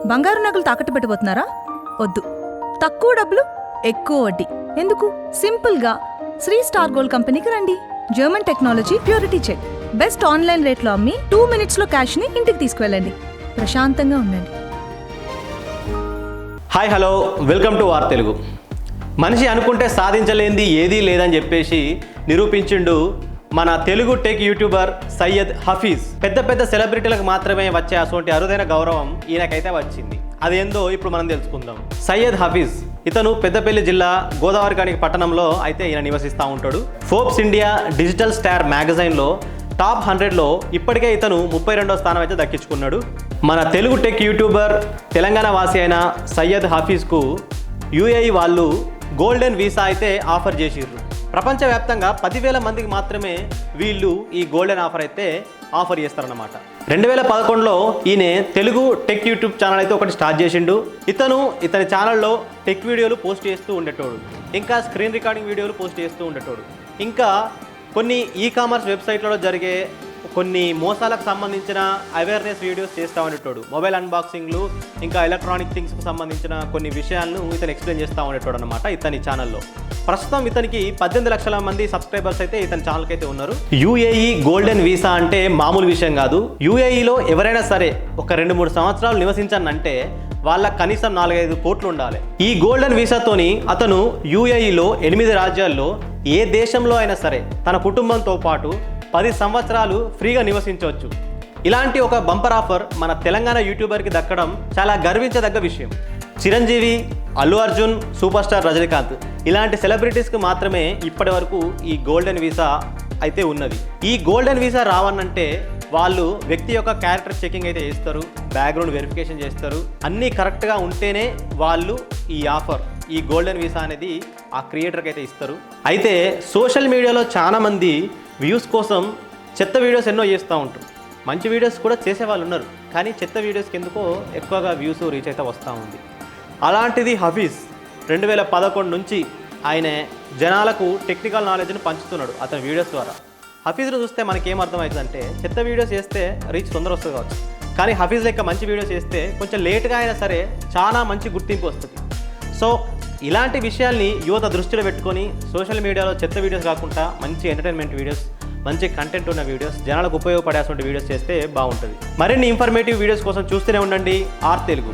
బంగారు నగలు తాకట్టు పెట్టబోతున్నారా? వద్దు. తక్కువ డబ్బులు, ఎక్కువ వడ్డీ ఎందుకు? సింపుల్గా శ్రీ స్టార్ గోల్డ్ కంపెనీకి రండి. German technology, purity check, best online రేట్లో అమ్మి 2 minutesలో క్యాష్ని ఇంటికి తీసుకువెళ్ళండి. ప్రశాంతంగా ఉండండి. Hi hello, welcome to War Telugu. మనిషి అనుకుంటే సాధించలేనిది ఏదీ లేదని చెప్పేసి నిరూపించిండు మన తెలుగు టెక్ యూట్యూబర్ సయ్యద్ హఫీజ్. పెద్ద పెద్ద సెలబ్రిటీలకు మాత్రమే వచ్చే అటువంటి అరుదైన గౌరవం ఈయనకైతే వచ్చింది. అదేందో ఇప్పుడు మనం తెలుసుకుందాం. సయ్యద్ హఫీజ్ ఇతను పెద్దపల్లి జిల్లా గోదావరిఖని పట్టణంలో అయితే ఈయన నివసిస్తూ ఉంటాడు. ఫోర్బ్స్ ఇండియా డిజిటల్ స్టార్ మ్యాగజైన్లో టాప్ 100లో ఇప్పటికే ఇతను 32వ స్థానం అయితే దక్కించుకున్నాడు. మన తెలుగు టెక్ యూట్యూబర్ తెలంగాణ వాసి అయిన సయ్యద్ హఫీజ్కు యూఏఈ వాళ్ళు గోల్డెన్ వీసా అయితే ఆఫర్ చేసిర్రు. ప్రపంచవ్యాప్తంగా 10,000 మందికి మాత్రమే వీళ్ళు ఈ గోల్డెన్ ఆఫర్ అయితే ఆఫర్ చేస్తారన్నమాట. 2011లో ఈయన తెలుగు టెక్ యూట్యూబ్ ఛానల్ అయితే ఒకటి స్టార్ట్ చేసిండు. ఇతని ఛానల్లో టెక్ వీడియోలు పోస్ట్ చేస్తూ ఉండేటోడు, ఇంకా స్క్రీన్ రికార్డింగ్ వీడియోలు పోస్ట్ చేస్తూ ఉండేటోడు, ఇంకా కొన్ని ఈ-కామర్స్ వెబ్సైట్లలో జరిగే కొన్ని మోసాలకు సంబంధించిన అవేర్నెస్ వీడియోస్ చేస్తూ ఉండేటోడు. మొబైల్ అన్బాక్సింగ్లు, ఇంకా ఎలక్ట్రానిక్ థింగ్స్కి సంబంధించిన కొన్ని విషయాలను ఇతను ఎక్స్ప్లెయిన్ చేస్తూ ఉండేటోడు అనమాట ఇతని ఛానల్లో. ప్రస్తుతం ఇతనికి 18 లక్షల మంది సబ్స్క్రైబర్స్ అయితే ఇతని ఛానల్కి అయితే ఉన్నారు. యూఏఈ గోల్డెన్ వీసా అంటే మామూలు విషయం కాదు. యూఏఈలో ఎవరైనా సరే ఒక 2-3 సంవత్సరాలు నివసించానంటే వాళ్ళకి కనీసం 4-5 కోట్లు ఉండాలి. ఈ గోల్డెన్ వీసాతోని అతను యూఏఈలో 8 రాజ్యాల్లో ఏ దేశంలో అయినా సరే తన కుటుంబంతో పాటు 10 సంవత్సరాలు ఫ్రీగా నివసించవచ్చు. ఇలాంటి ఒక బంపర్ ఆఫర్ మన తెలంగాణ యూట్యూబర్కి దక్కడం చాలా గర్వించదగ్గ విషయం. చిరంజీవి, అల్లు అర్జున్, సూపర్ స్టార్ రజనీకాంత్ ఇలాంటి సెలబ్రిటీస్కి మాత్రమే ఇప్పటి వరకు ఈ గోల్డెన్ వీసా అయితే ఉన్నది. ఈ గోల్డెన్ వీసా రావనంటే వాళ్ళు వ్యక్తి యొక్క క్యారెక్టర్ చెకింగ్ అయితే చేస్తారు, బ్యాక్గ్రౌండ్ వెరిఫికేషన్ చేస్తారు. అన్నీ కరెక్ట్గా ఉంటేనే వాళ్ళు ఈ ఆఫర్, ఈ గోల్డెన్ వీసా అనేది ఆ క్రియేటర్కి అయితే ఇస్తారు. అయితే సోషల్ మీడియాలో చాలామంది వ్యూస్ కోసం చెత్త వీడియోస్ ఎన్నో చేస్తూ ఉంటారు. మంచి వీడియోస్ కూడా చేసే వాళ్ళు ఉన్నారు, కానీ చెత్త వీడియోస్కి ఎందుకో ఎక్కువగా వ్యూస్ రీచ్ అయితే వస్తూ ఉంది. అలాంటిది హఫీజ్ 2011 నుంచి ఆయన జనాలకు టెక్నికల్ నాలెడ్జ్ని పంచుతున్నాడు అతని వీడియోస్ ద్వారా. హఫీజ్ను చూస్తే మనకేం అర్థమవుతుందంటే చెత్త వీడియోస్ చేస్తే రీచ్ తొందర వస్తుంది కావచ్చు, కానీ హఫీజ్ లెక్క మంచి వీడియోస్ చేస్తే కొంచెం లేట్గా అయినా సరే చాలా మంచి గుర్తింపు వస్తుంది. సో ఇలాంటి విషయాల్ని యువత దృష్టిలో పెట్టుకొని సోషల్ మీడియాలో చెత్త వీడియోస్ కాకుండా మంచి ఎంటర్టైన్మెంట్ వీడియోస్, మంచి కంటెంట్ ఉన్న వీడియోస్, జనాలకు ఉపయోగపడేటువంటి వీడియోస్ చేస్తే బాగుంటుంది. మరిన్ని ఇన్ఫర్మేటివ్ వీడియోస్ కోసం చూస్తూనే ఉండండి ఆర్ తెలుగు.